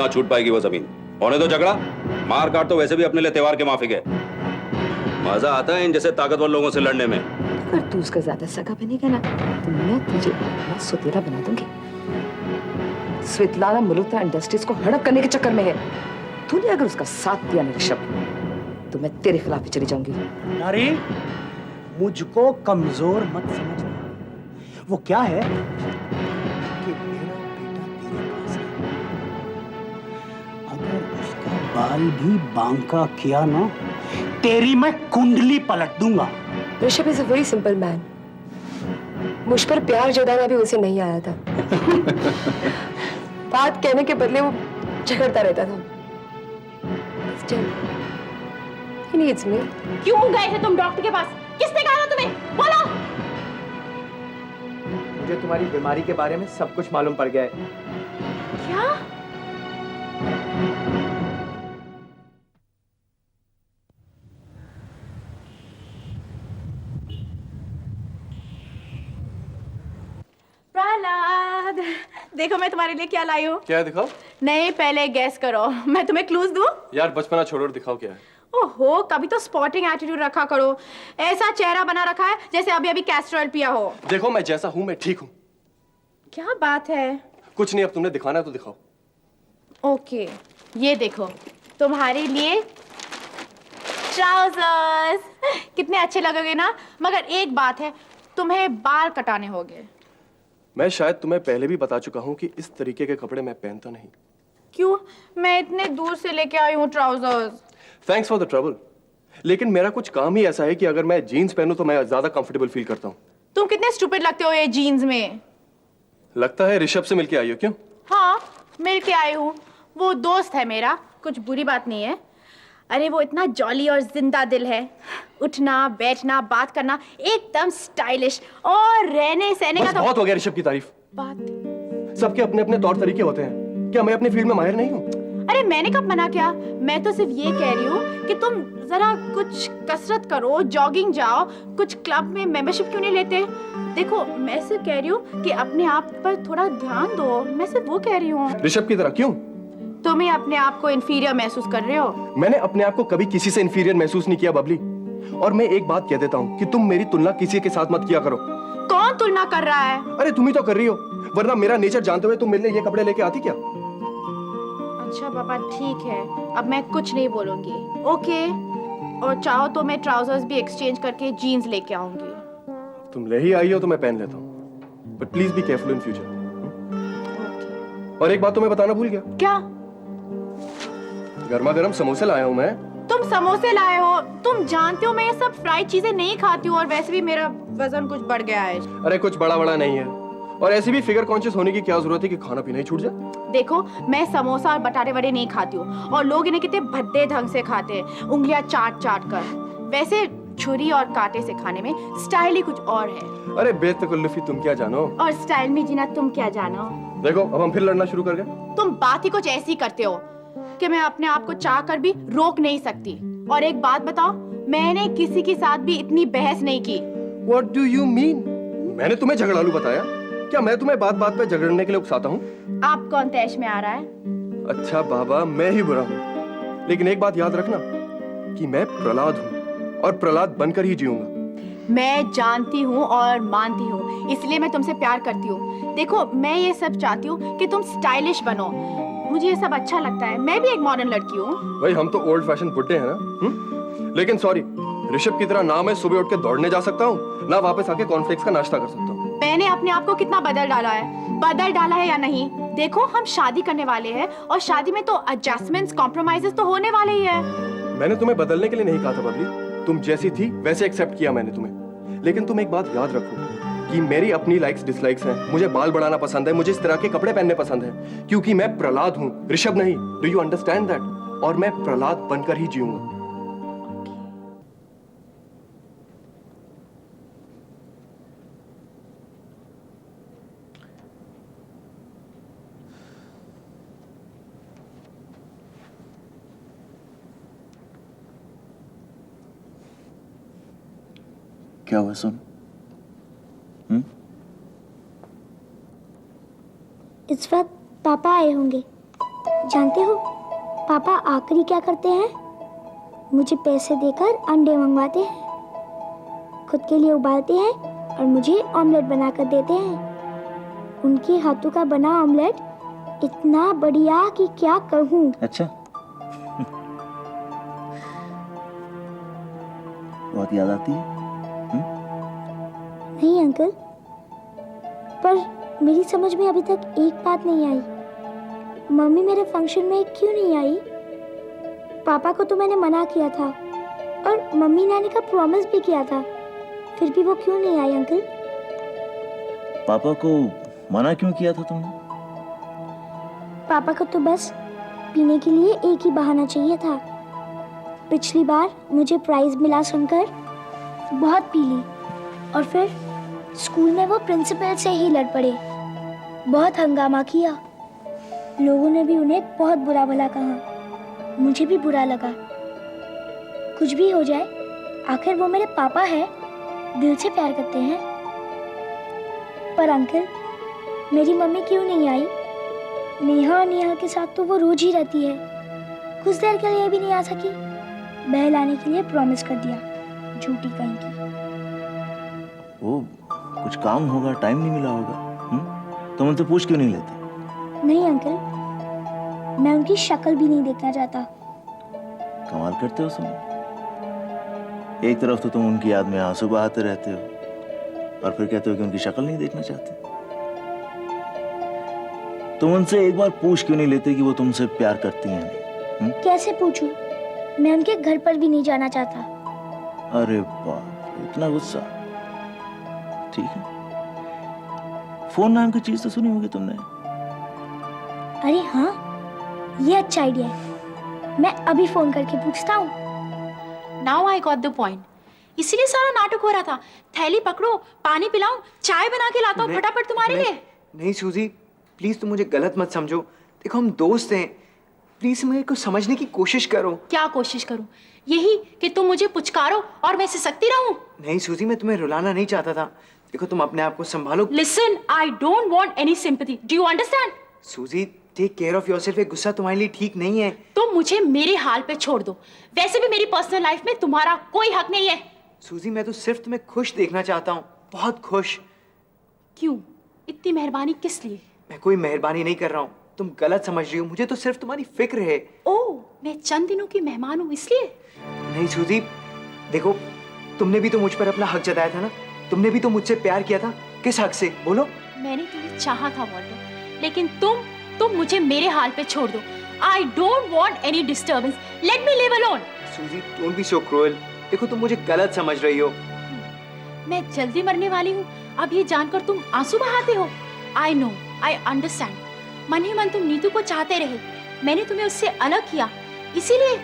ना छूट पाएगी वो जमीन। होने दो झगड़ा, मार काट तो वैसे भी अपने लिए त्योहार के माफिक है। मजा आता है इन जैसे ताकतवर लोगों से लड़ने में। अगर तू उसका ज्यादा सगा बनेगा ना तो मैं तुझे अपना सुतेला बना दूंगी। स्वेतलाना मल्होत्रा इंडस्ट्रीज को हड़प करने के चक्कर में है। तूने अगर उसका साथ दिया ना ऋषभ, तो मैं तेरे खिलाफ ही चली जाऊंगी। नारी, मुझको कमजोर मत समझना। वो क्या है कि मेरा बेटा तेरे पास है। अगर उसका बाल भी बांका किया ना, तेरी मैं कुंडली पलट दूंगा। Rishabh is a very simple man. मुझ पर प्यार जताना भी उसे नहीं आया था। बात कहने के बदले वो झगड़ता रहता था। Still, he needs me. क्यों गए थे तुम डॉक्टर के पास? किसने कहा था तुम्हें? बोलो। मुझे तुम्हारी बीमारी के बारे में सब कुछ मालूम पड़ गया है। क्या? प्रहलाद, देखो मैं तुम्हारे लिए क्या लाई हूँ। क्या है दिखाओ? नहीं, पहले गैस करो। मैं तुम्हें क्लूज दूँ? यार बचपना छोड़ो और दिखाओ क्या है। ओहो, कभी तो स्पॉटिंग एटीट्यूड रखा करो। ऐसा चेहरा बना रखा है जैसे अभी अभी कैस्टर ऑयल पिया हो। देखो मैं जैसा हूँ मैं ठीक हूँ। क्या बात है? कुछ नहीं, अब तुमने दिखाना है तो दिखाओ। ओके, ये देखो तुम्हारे लिए ट्राउजर्स। कितने अच्छे लगोगे ना, मगर एक बात है, तुम्हें बाल कटाने होंगे। मैं शायद तुम्हें पहले भी बता चुका हूँ कि इस तरीके के कपड़े मैं पहनता नहीं। क्यों? मैं इतने दूर से लेके आई हूँ trousers. Thanks for the trouble, लेकिन मेरा कुछ काम ही ऐसा है कि अगर मैं जीन्स पहनूं तो मैं ज्यादा कंफर्टेबल फील करता हूँ। तुम कितने स्टूपिड लगते हो ये जीन्स में। लगता है ऋषभ से मिलके आई हो। क्यों? हाँ, मिल के आई हूँ। वो दोस्त है मेरा, कुछ बुरी बात नहीं है। अरे वो इतना जॉली और जिंदा दिल है। उठना बैठना बात करना एकदम स्टाइलिश, और रहने सहने का बस तो बहुत हो गया ऋषभ की तारीफ। बात। सबके अपने अपने तौर तरीके होते हैं। क्या मैं अपने फील्ड में माहिर नहीं हूँ? अरे मैंने कब मना किया? मैं तो सिर्फ ये कह रही हूँ कि तुम जरा कुछ कसरत करो, जॉगिंग जाओ, कुछ क्लब में मेंबरशिप क्यों नहीं लेते? देखो मैं सिर्फ कह रही हूँ कि अपने आप पर थोड़ा ध्यान दो। मैं सिर्फ वो कह रही हूँ। ऋषभ की तरह क्यों? तुम ही अपने आप को इंफीरियर महसूस कर रहे हो। मैंने अपने आप को कभी किसी से इंफीरियर महसूस नहीं किया बबली। और मैं एक बात कह देता हूँ कि तुम मेरी तुलना किसी के साथ मत किया करो। कौन तुलना कर रहा है? अरे तुम ही तो कर रही हो, वरना मेरा नेचर जानते हुए तुम मेरे लिए ये कपड़े लेके आती क्या? अच्छा बाबा ठीक है, अब मैं कुछ नहीं बोलूंगी। ओके, और चाहो तो मैं ट्राउजर्स भी एक्सचेंज करके जीन्स लेके आऊंगी। तुम ले ही आई हो तो मैं पहन लेता हूँ, but please be careful in future. और एक बात तुम्हें बताना भूल गया। क्या? गर्मा गर्म समोसे लाया हूँ मैं। तुम समोसे लाए हो? तुम जानते हो मैं ये सब फ्राइड चीजें नहीं खाती हूँ, और वैसे भी मेरा वजन कुछ बढ़ गया है। अरे कुछ बड़ा बड़ा नहीं है, और ऐसे भी फिगर कॉन्शियस होने की क्या जरूरत है कि खाना पीना ही छूट जाए। देखो मैं समोसा और बटाटे वड़े नहीं खाती हूँ, और लोग इन्हें कितने भद्दे ढंग से खाते हैं, उंगलियां चाट चाट कर। वैसे छुरी और कांटे से खाने में स्टाइल ही कुछ और है। अरे बेतकल्लुफी तुम क्या जानो, और स्टाइल में जीना तुम क्या जानो। देखो अब हम फिर लड़ना शुरू कर गए। तुम बात ही कुछ ऐसी करते हो कि मैं अपने आप को चाह कर भी रोक नहीं सकती। और एक बात बताओ, मैंने किसी के साथ भी इतनी बहस नहीं की। What do you mean? मैंने तुम्हें झगड़ालू बताया क्या? मैं तुम्हें बात बात पे झगड़ने के लिए उकसाता हूँ? आप कौन तैश में आ रहा है? अच्छा बाबा, मैं ही बुरा हूँ, लेकिन एक बात याद रखना कि मैं प्रहलाद हूँ और प्रहलाद बनकर ही जीऊंगा। मैं जानती हूँ और मानती हूँ, इसलिए मैं तुमसे प्यार करती हूँ। देखो मैं ये सब चाहती हूँ कि तुम स्टाइलिश बनो, मुझे ये सब अच्छा लगता है। मैं भी एक मॉडर्न लड़की हूँ। भाई हम तो ओल्ड फैशन बुड्ढे हैं ना। लेकिन सॉरी, ऋषभ की तरह ना मैं सुबह उठ के दौड़ने जा सकता हूँ, ना वापस आके कॉर्नफ्लेक्स का नाश्ता कर सकता हूँ। मैंने अपने आप को कितना बदल डाला है या नहीं? देखो हम शादी करने वाले हैं, और शादी में तो एडजस्टमेंट्स, कॉम्प्रोमाइजेस तो होने वाले ही है। मैंने तुम्हें बदलने के लिए नहीं कहा था बबली, तुम जैसी थी वैसे एक्सेप्ट किया मैंने तुम्हें। लेकिन तुम एक बात याद रखो कि मेरी अपनी लाइक्स डिसलाइक्स हैं। मुझे बाल बढ़ाना पसंद है, मुझे इस तरह के कपड़े पहनने पसंद है, क्योंकि मैं प्रहलाद हूँ, ऋषभ नहीं। Do you understand that? और मैं प्रहलाद बनकर ही जीऊंगा। क्या हुआ सुन? इस वक्त पापा आए होंगे। जानते हो पापा आखिरी क्या करते हैं? मुझे पैसे देकर अंडे मंगवाते हैं, खुद के लिए उबालते हैं और मुझे ऑमलेट बनाकर देते हैं। उनके हाथों का बना ऑमलेट इतना बढ़िया कि क्या कहूँ। अच्छा। बहुत याद आती है? नहीं अंकल, पर मेरी समझ में अभी तक एक बात नहीं आई। मम्मी मेरे फंक्शन में क्यों नहीं आई? पापा को तो मैंने मना किया था और मम्मी नानी का प्रॉमिस भी किया था, फिर भी वो क्यों नहीं आई अंकल? पापा को मना क्यों किया था तुमने? पापा को तो बस पीने के लिए एक ही बहाना चाहिए था। पिछली बार मुझे प्राइज मिला सुनकर बहुत पी ली और फिर स्कूल में वो प्रिंसिपल से ही लड़ पड़े। बहुत हंगामा किया, लोगों ने भी उन्हें बहुत बुरा भला कहा। मुझे भी बुरा लगा। कुछ भी हो जाए, आखिर वो मेरे पापा हैं, दिल से प्यार करते हैं। पर अंकल, मेरी मम्मी क्यों नहीं आई? नेहा और नेहा के साथ तो वो रोज ही रहती है, कुछ देर के लिए भी नहीं आ सकी। बहलाने के लिए प्रॉमिस कर दिया, झूठी कहीं की। वो कुछ काम होगा, टाइम नहीं मिला होगा। तुम उनसे पूछ क्यों नहीं लेते? नहीं अंकल, मैं उनकी शक्ल भी नहीं देखना चाहता। कमाल करते हो तुम। एक तरफ तो तुम उनकी याद में आंसू बहाते रहते हो और फिर कहते हो कि उनकी शक्ल नहीं देखना चाहते। तुम उनसे एक बार पूछ क्यों नहीं लेते कि वो तुमसे प्यार करती हैं नहीं? कैसे पूछूं? मैं उनके घर पर भी नहीं जाना चाहता। अरे बाप, इतना गुस्सा। ठीक है, फोन नाम की चीज तो सुनी होगी तुमने। अरे हाँ, ये अच्छा आइडिया है। मैं अभी फोन करके पूछता हूँ। Now I got the point. इसीलिए सारा नाटक हो रहा था। थैली पकड़ो, पानी पिलाऊं, चाय बना के लाता हूँ फटाफट तुम्हारे लिए। नहीं सूजी, प्लीज तुम मुझे गलत मत समझो। देखो हम दोस्त हैं, प्लीज मेरे को समझने की कोशिश करो। क्या कोशिश करूं? यही कि तुम मुझे पुचकारो और मैं सिसकती रहूं? नहीं सूजी, मैं तुम्हें रुलाना नहीं चाहता था। देखो तुम अपने आप को संभालो। Listen, I don't want any sympathy. Do you understand? सूजी, टेक केयर ऑफ योरसेल्फ। ये गुस्सा तुम्हारे लिए ठीक नहीं है। तुम मुझे मेरे हाल पे छोड़ दो। वैसे भी मेरी पर्सनल लाइफ में तुम्हारा कोई हक नहीं है। सूजी, मैं तो सिर्फ तुम्हें खुश देखना चाहता हूँ, बहुत खुश। क्यों? इतनी मेहरबानी किस लिए? मैं कोई मेहरबानी नहीं कर रहा हूँ, तुम गलत समझ रही हो। मुझे तो सिर्फ तुम्हारी फिक्र है। ओह, मैं चंद दिनों की मेहमान हूँ इसलिए? नहीं सूजी, देखो तुमने भी तो मुझ पर अपना हक जताया था ना। तुमने भी तो मुझसे प्यार किया था। किस हक से बोलो? मैंने तुम्हें चाहा था वॉल्टर, लेकिन तुम मुझे मेरे हाल पे छोड़ दो। I don't want any disturbance. Let me live alone. सूजी, डोंट बी सो क्रूअल। देखो तुम मुझे गलत समझ रही हो। मैं जल्दी मरने वाली हूँ, अब ये जानकर तुम आंसू बहाते हो। I know, I understand. मन ही मन तुम नीतू को चाहते रहे। मैंने तुम्हें उससे अलग किया, इसीलिए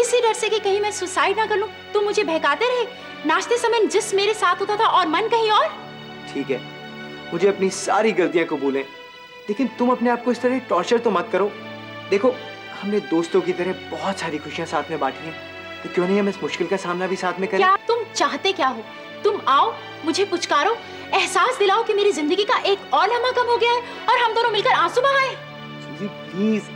इसी डर से कि कहीं मैं सुसाइड ना कर लूं, तुम मुझे बहकाते रहे। नाचते समय जिस मेरे साथ होता था और मन कहीं और। ठीक है, मुझे अपनी सारी गलतियां कबूल हैं, लेकिन तुम अपने आप को इस तरह टॉर्चर तो मत करो। देखो हमने दोस्तों की तरह बहुत सारी खुशियां साथ में बांटी हैं, तो क्यों नहीं हम इस मुश्किल का सामना भी साथ में करें? क्या तुम चाहते क्या हो? तुम आओ, मुझे पुचकारो, एहसास दिलाओ कि मेरी जिंदगी का एक और लम्हा कम हो गया है और हम दोनों मिलकर आंसू बहाएं। सूजी प्लीज,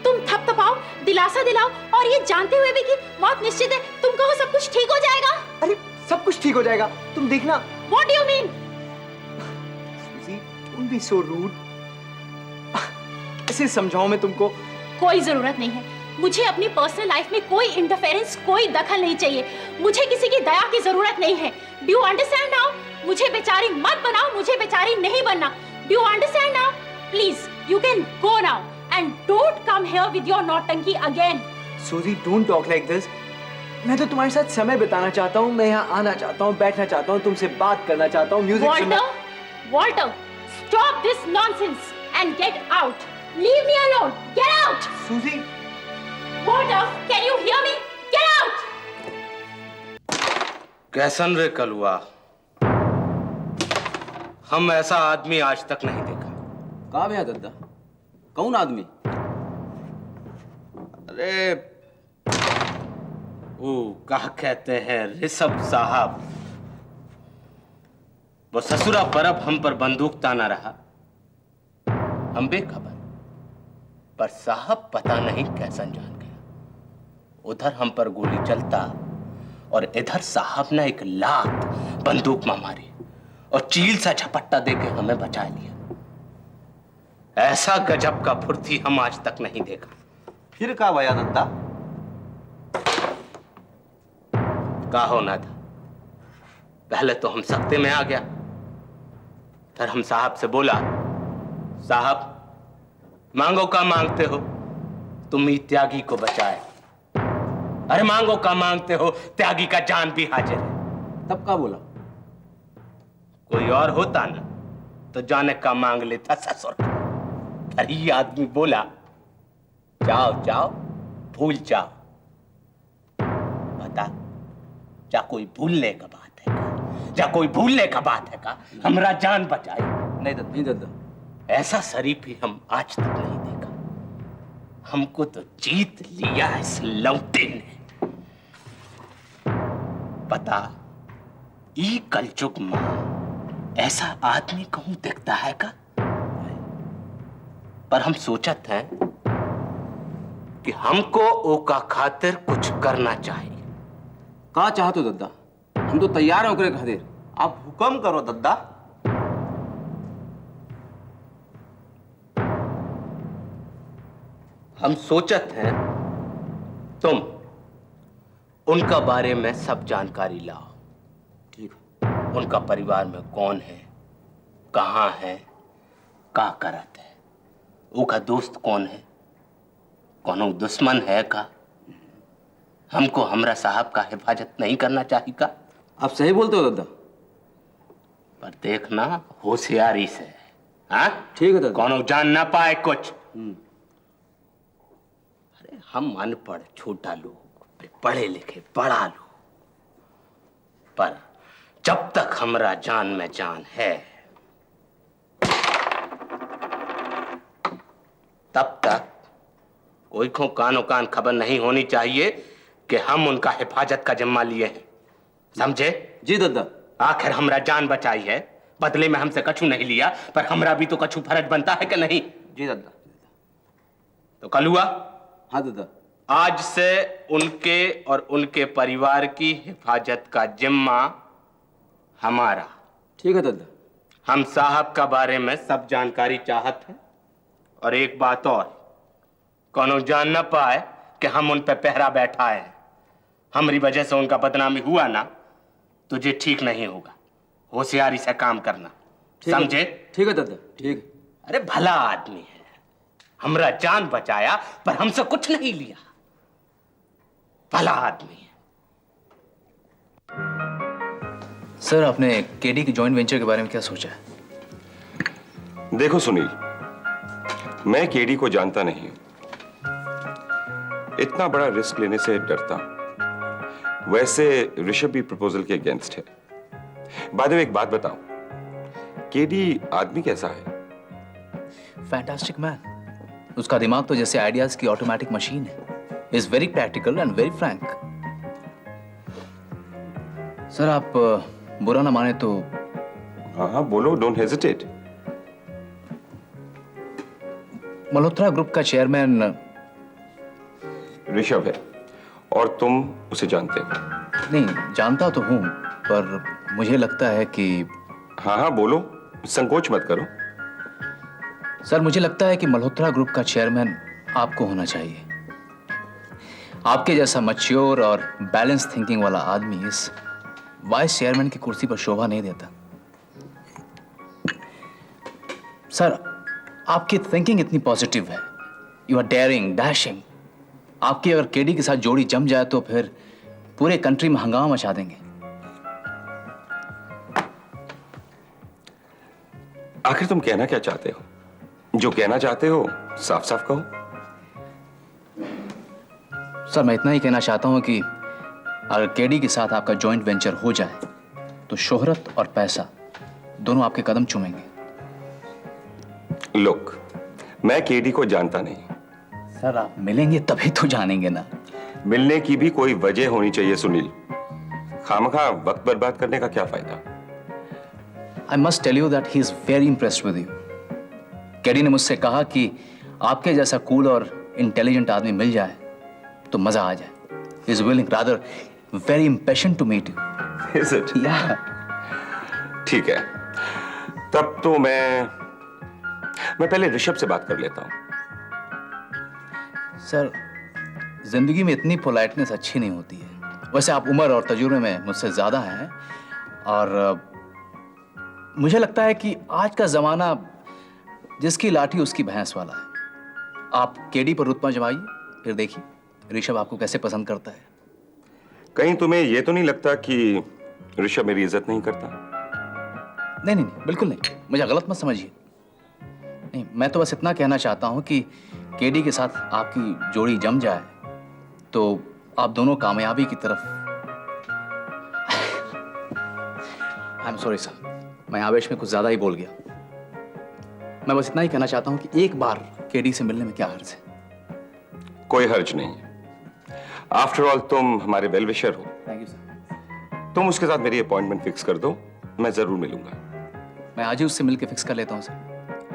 तुम थपथपाओ, दिलासा दिलाओ और ये जानते हुए भी कि मौत निश्चित है, तुम कहो सब कुछ ठीक हो जाएगा। अरे सब कुछ ठीक हो जाएगा, तुम देखना। What do you mean? सूजी, डोंट बी सो रूड। कैसे समझाऊं मैं तुमको? कोई जरूरत नहीं है। मुझे अपनी पर्सनल लाइफ में कोई इंटरफेरेंस, कोई दखल नहीं चाहिए। मुझे किसी की दया की जरूरत नहीं है। Do you understand now? मुझे बेचारी मत बनाओ, मुझे बेचारी नहीं बनना। Do you understand now? Please, you can go now and don't come here with your नौटंकी अगेन। सूजी, डोंट टॉक लाइक दिस। मैं तो तुम्हारे साथ समय बिताना चाहता हूँ। मैं यहाँ आना चाहता हूँ, बैठना चाहता हूँ, तुमसे बात करना चाहता हूँ, म्यूजिक सुनना। Walter, stop this nonsense and get out. Leave me alone. Get out. सूजी, Walter, can you hear me? Get out. कैसन रे कलुआ, हम ऐसा आदमी आज तक नहीं देखा। कहा भैया दद्दा, कौन आदमी? अरे वो कहा कहते हैं ऋषभ साहब, वो ससुरा परब हम पर बंदूक ताना रहा। हम बेखबर, पर साहब पता नहीं कैसा जान गया। उधर हम पर गोली चलता और इधर साहब ने एक लात बंदूक में मारी और चील सा झपट्टा देके हमें बचा लिया। ऐसा गजब का फुर्ती हम आज तक नहीं देखा। फिर का भैया दद्दा? का होना था? पहले तो हम सख्ते में आ गया, फिर हम साहब से बोला, साहब मांगो का मांगते हो, तुम ही त्यागी को बचाए। अरे मांगो का मांगते हो, त्यागी का जान भी हाजिर है। तब का बोला? कोई और होता ना तो जाने का मांग लेता ससुर। अरे ये आदमी बोला, जाओ जाओ भूल जाओ। बता, जा कोई भूलने का बात है का? जा कोई भूलने का बात है का? हमरा जान बचाई। नहीं दद्दा। ऐसा शरीफ ही हम आज तक नहीं देखा। हमको तो जीत लिया इस लौटे ने। पता ई कलयुग में ऐसा आदमी कहूं दिखता है का? पर हम सोचत हैं कि हमको ओका खातिर कुछ करना चाहिए। का चाहत हो दद्दा? हम तो तैयार हैं ओकरे खातिर। आप हुक्म करो दद्दा। हम सोचत हैं तुम उनका बारे में सब जानकारी लाओ। ठीक। उनका परिवार में कौन है, कहां है, का करत है, उनका दोस्त कौन है, कौन दुश्मन है का? हमको हमरा साहब का हिफाजत नहीं करना चाहिए का? आप सही बोलते हो दद्दा। पर देखना होशियारी से, हाँ? ठीक है दद्दा। कौन जान ना पाए कुछ। अरे हम अनपढ़ छोटा लोग, पढ़े लिखे बड़ा लोग, पर जब तक हमरा जान में जान है तब तक कोई को कानो कान खबर नहीं होनी चाहिए कि हम उनका हिफाजत का जिम्मा लिए हैं। समझे? जी दद्दा। आखिर हमरा जान बचाई है, बदले में हमसे कछु नहीं लिया, पर हमरा भी तो कछु फर्ज बनता है कि नहीं? जी दद्दा। तो कल हुआ, हाँ दद्दा। आज से उनके और उनके परिवार की हिफाजत का जिम्मा हमारा। ठीक है दद्दा। हम साहब का बारे में सब जानकारी चाहत है, और एक बात और, कौनो जान न पाए कि हम उन पे पहरा बैठा है। हमारी वजह से उनका बदनामी हुआ ना, तुझे ठीक नहीं होगा। होशियारी से काम करना, समझे? ठीक है दद्दा। ठीक। अरे भला आदमी है, हमरा जान बचाया पर हमसे कुछ नहीं लिया। भला आदमी है। सर, आपने केडी की जॉइंट वेंचर के बारे में क्या सोचा है? देखो सुनील, मैं केडी को जानता नहीं हूं, इतना बड़ा रिस्क लेने से डरता हूं। वैसे ऋषभ भी प्रपोजल के अगेंस्ट है। बाय द वे एक बात बताओ, केडी आदमी कैसा है? Fantastic man. उसका दिमाग तो जैसे आइडियाज की ऑटोमेटिक मशीन है। Is very practical and very Frank. Sir, आप बुरा ना माने तो। हाँ बोलो, डोंट हेजिटेट। मल्होत्रा ग्रुप का चेयरमैन ऋषभ है, और तुम उसे जानते हो? नहीं, जानता तो हूं, पर मुझे लगता है कि। हाँ बोलो, संकोच मत करो। सर, मुझे लगता है कि मल्होत्रा ग्रुप का चेयरमैन आपको होना चाहिए। आपके जैसा मैच्योर और बैलेंस थिंकिंग वाला आदमी इस वाइस चेयरमैन की कुर्सी पर शोभा नहीं देता। सर, आपकी थिंकिंग इतनी पॉजिटिव है, यू आर डेयरिंग, डैशिंग। आपकी अगर केडी के साथ जोड़ी जम जाए तो फिर पूरे कंट्री में हंगामा मचा देंगे। आखिर तुम कहना क्या चाहते हो? जो कहना चाहते हो साफ साफ कहो। सर, मैं इतना ही कहना चाहता हूं कि अगर केडी के साथ आपका जॉइंट वेंचर हो जाए तो शोहरत और पैसा दोनों आपके कदम चूमेंगे। लुक, मैं केडी को जानता नहीं। सर, आप मिलेंगे तभी तो जानेंगे ना। मिलने की भी कोई वजह होनी चाहिए सुनील। खामखा वक्त बर्बाद करने का क्या फायदा? I must tell you that he is very impressed with you. KD ने मुझसे कहा कि आपके जैसा कूल और इंटेलिजेंट आदमी मिल जाए तो मजा आ जाए। Is willing rather very impatient to meet you. Is it? या ठीक है, तब तो मैं पहले ऋषभ से बात कर लेता हूँ। सर, जिंदगी में इतनी पोलाइटनेस अच्छी नहीं होती है। वैसे आप उम्र और तजुर्बे में मुझसे ज्यादा हैं और मुझे लगता है कि आज का जमाना जिसकी लाठी उसकी भैंस वाला है। आप केडी पर रुतबा जमाइए, फिर देखिए ऋषभ आपको कैसे पसंद करता है। कहीं तुम्हें यह तो नहीं लगता कि ऋषभ मेरी इज्जत नहीं करता? नहीं नहीं नहीं, बिल्कुल नहीं, मुझे गलत मत समझिए। नहीं, मैं तो बस इतना कहना चाहता हूं कि केडी के साथ आपकी जोड़ी जम जाए तो आप दोनों कामयाबी की तरफ। आई एम सॉरी सर, मैं आवेश में कुछ ज्यादा ही बोल गया। मैं बस इतना ही कहना चाहता हूं कि एक बार केडी से मिलने में क्या हर्ज है। कोई हर्ज नहीं है। आफ्टर ऑल तुम हमारे वेल विशर हो। Thank you sir. तुम उसके साथ मेरी अपॉइंटमेंट फिक्स कर दो, मैं जरूर मिलूंगा। मैं आज ही उससे मिलकर फिक्स कर लेता हूं सर,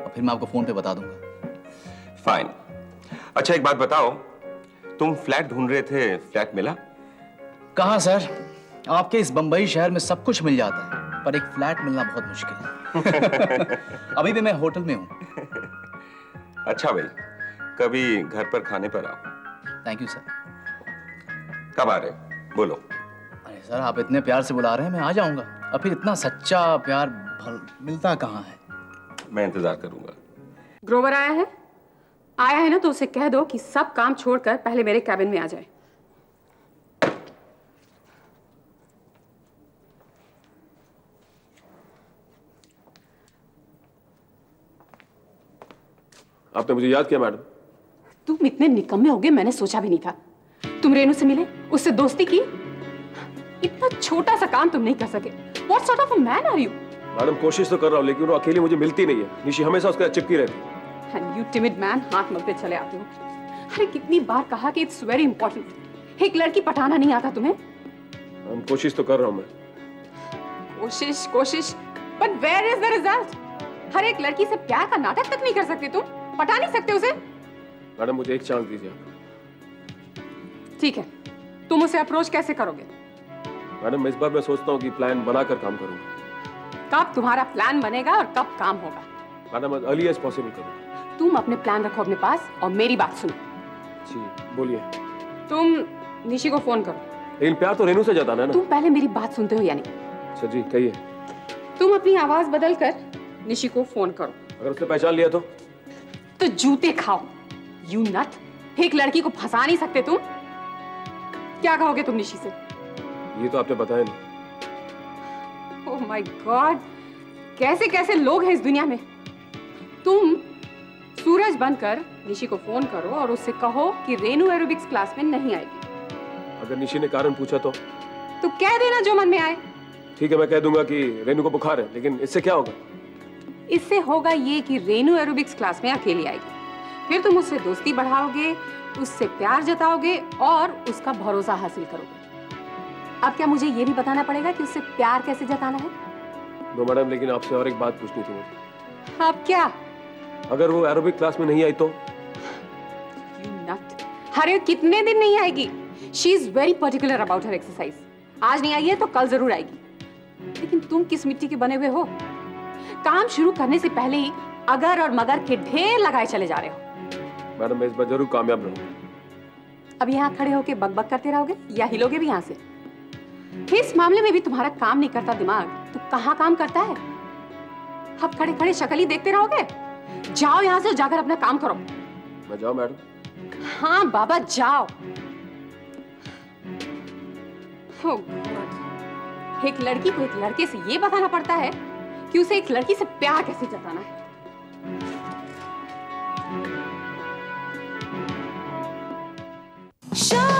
और फिर मैं आपको फोन पे बता दूंगा। फाइन। अच्छा एक बात बताओ, तुम फ्लैट ढूंढ रहे थे, फ्लैट मिला? कहाँ सर, आपके इस बंबई शहर में सब कुछ मिल जाता है, पर एक फ्लैट मिलना बहुत मुश्किल है। अभी भी मैं होटल में हूँ। अच्छा भाई, कभी घर पर खाने पर आओ। Thank you sir. कब आ रहे, बोलो। अरे सर, आप इतने प्यार से बुला रहे हैं, मैं आ जाऊंगा। और फिर इतना सच्चा प्यार मिलता कहाँ है। मैं इंतजार करूंगा। ग्रोवर आया है ना, तो उसे कह दो कि सब काम छोड़कर पहले मेरे कैबिन में आ जाए। आपने मुझे याद किया मैडम? तुम इतने निकम्मे होगे मैंने सोचा भी नहीं था। तुम रेनू से मिले, उससे दोस्ती की, इतना छोटा सा काम तुम नहीं कर सके। What sort of a man are you? Madam कोशिश तो कर रहा हूँ, लेकिन वो अकेली मुझे मिलती नहीं है। निशी हमेशा उसके साथ चिपकी रहती है। And you timid man, हाथ मलते चले आते हो। अरे कितनी बार कहा कि it's very important. एक लड़की पटाना नहीं आता तुम्हें? हम कोशिश तो कर रहा हूँ मैं। कोशिश, but where is the result? हर एक लड़की से प्यार का नाटक तक नहीं कर सकते तुम? पटा नहीं सकते उसे? मैडम मुझे एक चांस दीजिए आप। ठीक है, तुम उसे अप्रोच कैसे करोगे? मैडम इस बार मैं सोचता हूँ कि प्लान बनाकर काम करूँगा। कब तुम्हारा प्लान बनेगा और कब काम होगा? मैडम अर्ली एज पॉसिबल करूँ। तुम अपने प्लान रखो अपने पास और मेरी बात सुनो। जी बोलिए। तुम निशी को फोन करो। लेकिन प्यार तो रेनू से जताना है ना। तुम पहले मेरी बात सुनते हो या नहीं? अच्छा जी कहिए। तुम अपनी आवाज बदल कर निशी को फोन करो। अगर उसने पहचान लिया तो जूते खाओ। यू नट, एक लड़की को फंसा नहीं सकते तुम। क्या कहोगे तुम निशी से? ये तो आपने बताया नहीं। ओह माय गॉड, कैसे कैसे लोग हैं इस दुनिया में। तुम सूरज बनकर निशी को फोन करो और उससे कहो कि रेनू एरोबिक्स क्लास में नहीं आएगी। अगर निशी ने कारण पूछा तो कह देना जो मन में आए। ठीक है, मैं कह दूंगा कि रेनू को बुखार है, लेकिन इससे क्या होगा? इससे होगा ये कि रेनू एरोबिक्स क्लास में अकेली आएगी। फिर तुम उससे दोस्ती बढ़ाओगे, उससे प्यार जताओगे और उसका भरोसा हासिल करोगे। अब क्या मुझे ये भी बताना पड़ेगा कि उससे प्यार कैसे जताना है? नो मैडम, लेकिन आपसे और एक बात पूछनी थी मुझे। अब क्या? अगर वो एरोबिक क्लास में नहीं आई तो? You nut. अरे कितने दिन नहीं आएगी? She is very particular about her exercise. आज नहीं आई है तो कल जरूर आएगी। लेकिन तुम किस मिट्टी के बने हुए हो? काम शुरू करने से पहले ही अगर और मगर के ढेर लगाए चले जा रहे हो। मैडम मैं इस बार जरूर कामयाब रहूंगा। अब यहाँ खड़े होके बकबक करते रहोगे या हिलोगे भी यहाँ से? इस मामले में भी तुम्हारा काम नहीं करता दिमाग, तो कहाँ काम करता है? अब खड़े खड़े शक्ल ही देखते रहोगे? जाओ यहाँ से, जाकर अपना काम करो। मैं जाऊँ मैडम? हाँ बाबा जाओ। Oh God. एक लड़की को एक लड़के से ये बताना पड़ता है कि उसे एक लड़की से प्यार कैसे जताना है। Show